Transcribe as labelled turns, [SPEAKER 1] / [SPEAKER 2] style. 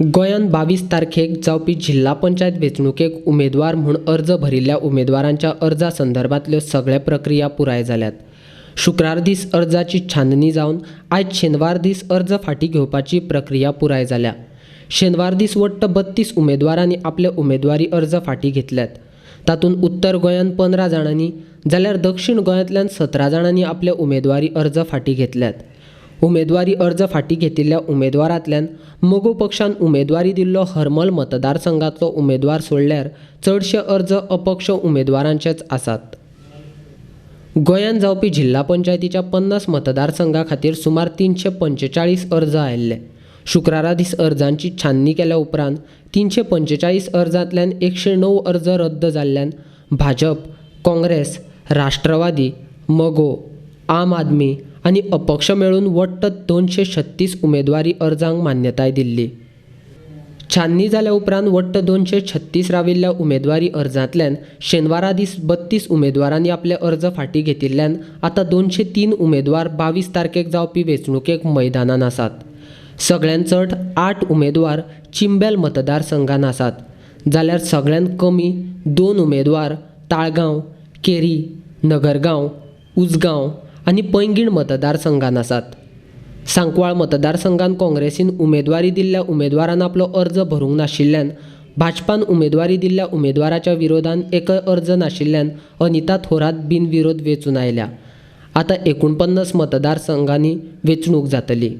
[SPEAKER 1] गोंयांत 22 तारखेक जावपी जिल्हा पंचायत वेंचणुकेक उमेदवार म्हूण अर्ज भरिल्ल्या उमेदवारांच्या अर्जा संदर्भातल्यो सगळे प्रक्रिया पुराय जाल्यात। शुक्रार दीस अर्जाची छाननी जावन आयज शेनवार दीस अर्ज फाटीं घेवपाची प्रक्रिया पुराय जाल्या। शेनवार दीस वट्ट 32 उमेदवारांनी आपले उमेदवारी अर्ज फाटीं घेतल्यात। तातूंत उत्तर गोंयांत 15 जाणांनी जाल्यार दक्षिण गोंयांतल्यान 17 जाणांनी आपले उमेदवारी अर्ज फाटीं घेतल्यात। उमेदवारी अर्ज फाटीं घेतिल्ल्या उमेदवारांतल्यान मोगो पक्षान उमेदवारी दिल्लो हरमल मतदारसंघातलो उमेदवार सोडल्यार चडशे अर्ज अपक्ष उमेदवारांचेच आसात। गोंयांत जावपी जिल्हा पंचायतीच्या 50 मतदारसंघां खातीर सुमार 345 अर्ज आयिल्ले। शुक्रारा दीस अर्जांची छाननी केल्या उपरांत 345 अर्जांतल्यान 109 अर्ज रद्द जाल्ल्यान भाजप, काँग्रेस, राष्ट्रवादी, मगो, आम आदमी आनी अपक्ष मेळून वट्ट 236 उमेदवारी अर्जांक मान्यताय दिल्ली। छाननी जाल्या उपरांत वट्ट 236 राविल्ल्या उमेदवारी अर्जांतल्यान शेनवारा दीस 32 उमेदवारांनी आपले अर्ज फाटीं घेतिल्ल्यान आतां 203 उमेदवार 22 तारखेक जावपी वेंचणुकेक मैदानांत आसात। सगळ्यांत चड 8 उमेदवार चिंबेल मतदारसंघांत आसात, जाल्यार सगळ्यांत कमी 2 उमेदवार ताळगांव, केरी, नगरगांव, उजगांव आनी पैंगीण मतदारसंघांत आसात। सांकवाळ मतदारसंघांत काँग्रेसीन उमेदवारी दिल्ल्या उमेदवारान आपलो अर्ज भरूंक नाशिल्ल्यान भाजपान उमेदवारी दिल्ल्या उमेदवाराच्या विरोधान एकय अर्ज नाशिल्ल्यान अनिता थोरात बिनविरोध वेंचून आयल्या। आतां 49 मतदारसंघांनी वेंचणूक जातली।